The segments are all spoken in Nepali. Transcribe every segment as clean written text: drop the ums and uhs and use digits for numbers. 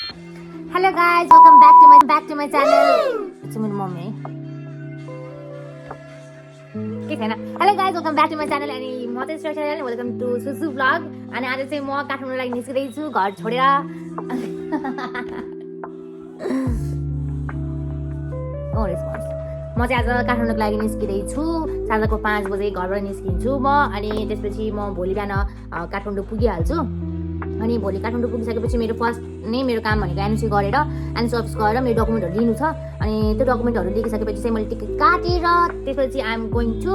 Hello guys, welcome back to my channel. It's my mommy. के छैन. Hello guys, welcome back to my channel अनि म चाहिँ श्रेया and welcome to सुसु vlog. अनि आज चाहिँ म काठमाडौँ लागि निस्किदै छु घर छोडेर. No response. म चाहिँ आज काठमाडौँको लागि निस्किदै छु. साँझको 5 बजे घरबाट निस्किन्छु म अनि त्यसपछि म भोलि बिहान काठमाडौँ पुगिहाल्छु. अनि भोलि काठमाडौँ पुगिसकेपछि मेरो फर्स्ट नै मेरो काम भनेको एनसी गरेर एनसी अफिस गएर मेरो डकुमेन्टहरू लिनु छ. अनि त्यो डकुमेन्टहरू लिइसकेपछि चाहिँ मैले टिकट काटेर त्यसपछि I am going to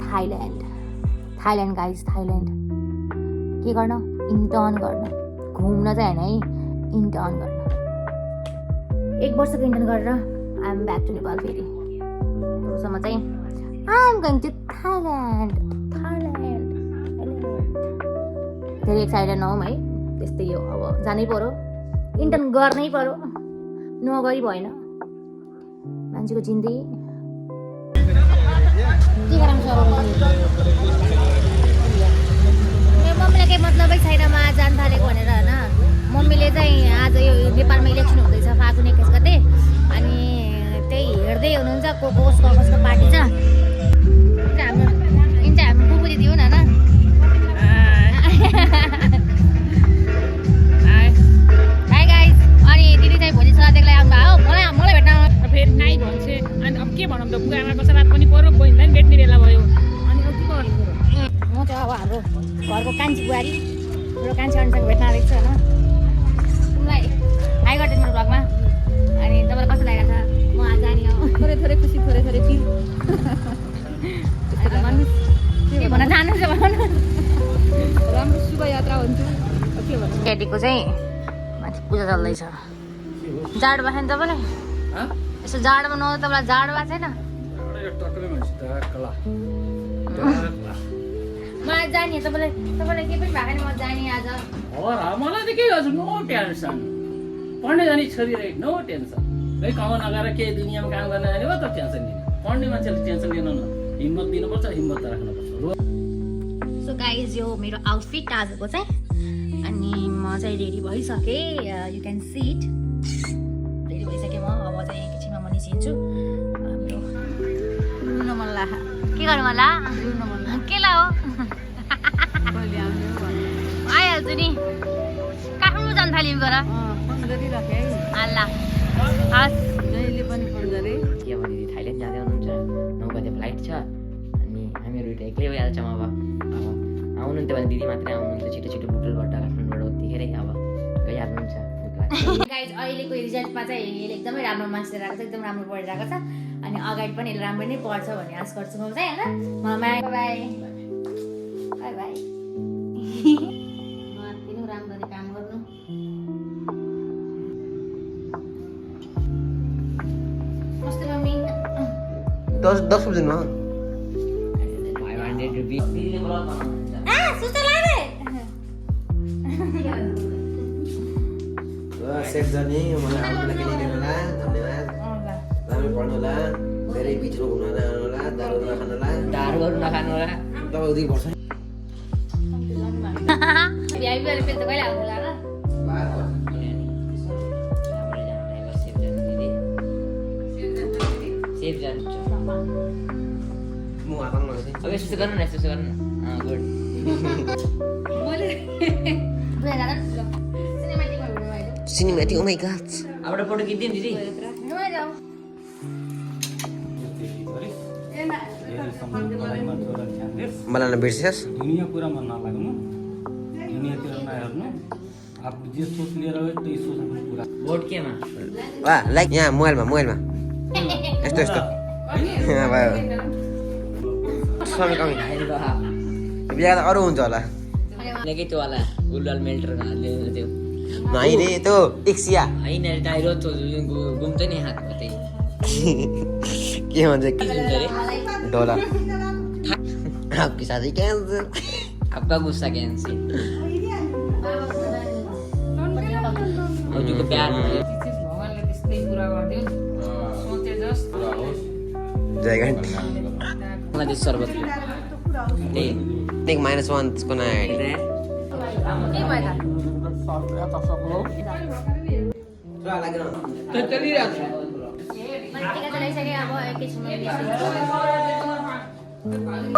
Thailand guys. Thailand के गर्न? इन्टर्न गर्न. घुम्न चाहिँ होइन है, इन्टर्न गर्न. 1 वर्षको इन्टर्न गरेर I am back to Nepal फेरि. तबसम्म चाहिँ I am going to Thailand. धेरै एक्साइटेड नहौँ है, त्यस्तै हो. अब जानै पर्यो, इन्टर्न गर्नै पर्यो, नगरी भएन. मान्छेको जिन्दगी के गराउँछ. मेरो मम्मीलाई केही मतलबै छैन म आज जान थालेको भनेर होइन. मम्मीले चाहिँ आज यो नेपालमा इलेक्सन हुँदैछ फागुन 21 गते अनि त्यही हेर्दै हुनुहुन्छ कसको पार्टी छ. हाम्रो फुपू दिदी हुन् होइन. Hi guys. अनि दिदी चाहिँ भोलि सल्लाह देख्दै आउनुभयो. मलाई भेट्न फेरि नाइ भन्छे. अनि अब के भनौँ त, बुवा आमाको सराद पनि पर्यो, बहिनीलाई पनि भेट्ने बेला भयो. अनि अब के गर्नु पर्यो. म चाहिँ अब हाम्रो घरको कान्छी बुहारी मेरो कान्छी अनुसार भेट्न आएको छु होइन. तिमीलाई हाई गर्दैन मेरो भ्लगमा. अनि तपाईँलाई कस्तो लागेको छ? म आज जाने हो. थोरै खुसी थोरै पिर. भन्नुहोस् के भन्न चाहनुहुन्छ भन्नु. राम्रो शुभ यात्रा हुन्छ. के भन्नु. केटीको चाहिँ माथि पूजा चल्दैछ. जाडो भएको छैन तपाईँलाई? यसो जाडोमा नआउँदा तपाईँलाई जाडो भएको छैन? म आज जाने. तपाईँलाई के पनि भएको छैन. म जाने आज. मलाई त के गर्छु, नो टेन्सन. पढ्ने जाने छोरी रहेको, नो टेन्सन. है कमाउ नगएर केही दुनियाँमा काम गर्न जाने हो त टेन्सन लिनु. पढ्ने मान्छेले टेन्सन लिनु न. हिम्मत दिनुपर्छ, हिम्मत त राख्नुपर्छ. सो गाइज यो मेरो आउटफिट आजको चाहिँ. अनि म चाहिँ रेडी भइसकेँ. You can see it. Ready भइसकेँ म. अब चाहिँ एकैछिनमा म निस्किन्छु. हाम्रो रुन मन ला. के गर्नु मन ला? के ला हो? आइहाल्छु नि. काठमाडौँ जानु थाल्यौँ गर. आल्ला हस्. जहिले पनि फोन गरे. के अब दिदी थाइल्यान्ड जाँदै हुनुहुन्छ. 9 बजे फ्लाइट छ अनि हामीहरू त एक्लै भइहाल्छौँ. अब आउनुहुन्थ्यो भने दिदी मात्रै आउनुहुन्थ्यो. छिटो बुटलबाट काठमाडौँबाट उत्तिखेरै अब गइहाल्नुहुन्छ. गाइज अहिलेको रिजल्टमा चाहिँ यसले एकदमै राम्रो मार्क्स लिएर आएको छ. एकदम राम्रो पढिरहेको छ. अनि अगाडि पनि यसले राम्रो नै पढ्छ भन्ने आश गर्छु म चाहिँ होइन. By by. दिनु राम्ररी काम गर्नु. कस्तो मम्मी? 10 बजीमा 500 रुपियाँ दिदीले ब्लग बनाउनुहुन्छ. सुस्ता लाग्यो. सेट गर्ने मलाई आउनुलाई के दिनु होला. धन्यवाद. राम्रो पढ्नु होला. धेरै बिचमा घुम्न जानु होला. दारु नखानु होला. दारुहरू नखानु होला. तपाईँ उदि पर्छ. भ्याइ भएर फेरि त कहिले आउनु होला र? राम्रै जानु ड्राइभर. सेफ जानु दिदी. सेफ जानु. म हातमा लगाउँछु. अब यस्तो गर्नु न, यस्तो गर्नु न. Good. Cinematic. Oh my god. अब फोटो खिच्दिउँ दिदी. मलाई नबिर्सियोस्. दुनियाँ कुरामा नलाग्नु, दुनियाँतिर नहेर्नु. आफू जे सोच लिएर गयो त्यही सोच्नु कुरा. बोर्ड केमा? वाह, लाइक यहाँ मोबाइलमा यस्तो यहाँ भयो. सबै कमी बिहा त अरू हुन्छ होला. लेकै त्यो वाला उल्लाल मेल्टर हाल्ने त्यो होइन त्यो टेक्सिया होइन टाइरो घुम्छ नि हातमा. त्यही के भन्छ घुम्छ अरे डोलर. आपकी शादी कैंसिल. आपका गुस्सा कैंसिल. हजुरको प्यार भगवान्ले त्यस्तै कुरा गरिदियो. सोचे जस्तो जय घन्टी. बङ्गलादेश सर्वत त्यही Take -1 tonight. के भयो त? पुरा लागेन चलिरहेको छ मैले टिका चलाइसकेँ अब एकैछिनमा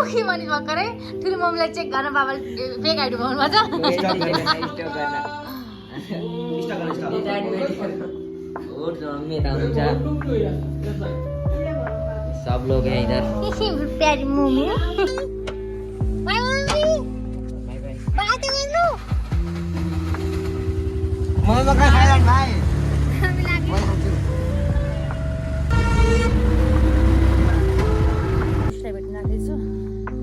के भने भर्खरै ठुलो मम्मीलाई चेक गर्न बाबाले फेक आइडी बनाउनु भएको सब लोग हैं इधर छ प्यारी momo bye mummy bye bye bye त गर्नु मलाई मका खाइरहनु भाइ हामी लाग्यो उसलाई भेट्न जाँदैछु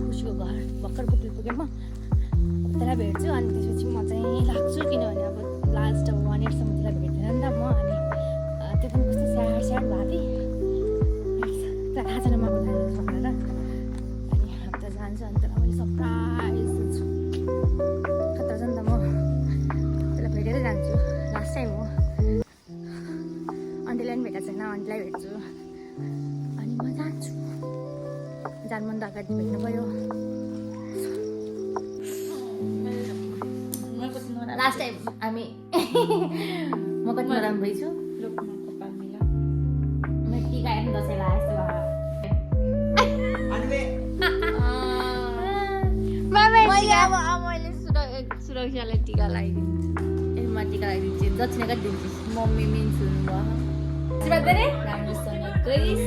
खुसीको घर भर्खर पुग्नु पुगेँ म त्यसलाई भेट्छु अनि त्यसपछि म चाहिँ लाग्छु किनभने अब लास्ट 1 इयरसम्म त्यसलाई भेट्दैन नि त म अनि त्यो पनि कस्तो स्याड स्याड भएको थिएँ त्यसलाई थाहा छैन म अब जानु भनेर अनि अब त जान्छु अनि त्यसलाई मैले सरप्राइज दिन्छु खतरा छ नि त म त्यसलाई भेटेरै जान्छु लास्ट टाइम हो आन्टीलाई पनि भेटेको छैन आन्टीलाई भेट्छु अनि म जान्छु जानु मन त अगाडि भेट्नु पऱ्यो लास्ट टाइम हामी म कति नराम्रै छु मैले टिका हेर्नु दसैँ लाग्यो मैले सुरक्षालाई टिका लगाइदिन्छु म टिका लगाइदिन्छु दक्षिणा कति दिन्छु मम्मी मिन्स हुनुभयो आशीर्वाद गरेँ राम्रोसँग गइस्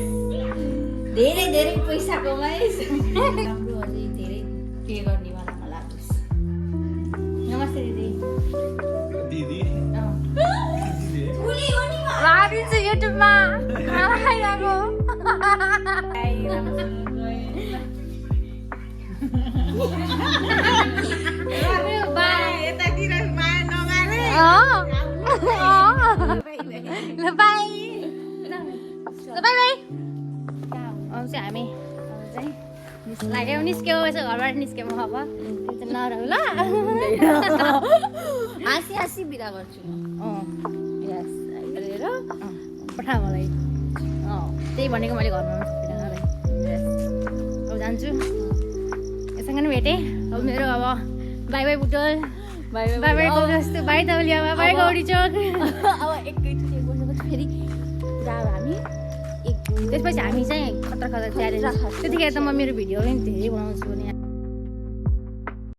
धेरै धेरै पैसा कमाइस् राम्रो अझै धेरै पे गर्ने बेलामा लागोस् नमस्ते दिदी दिदी लागिदिन्छु युट्युबमा आइरहेको ल बाई अब चाहिँ हामी अब चाहिँ लाग्यो निस्क्यो यसो घरबाट निस्क्यो म अब त्यो चाहिँ नरहु ल हाँसी हाँसी बिदा गर्छु यस गरेर पठा मलाई त्यही भनेको मैले घरमा सकिनँ अब जान्छु यसँग पनि भेटेँ अब मेरो अब by by Butwal by by जस्तो बाई तौलिया बाई गौरी चोक अब एकैचोटि बसेपछि फेरि पुरा अब हामी त्यसपछि हामी चाहिँ खतरा खतरा च्यालेन्ज त्यतिखेर त म मेरो भिडियो पनि धेरै बनाउँछु नि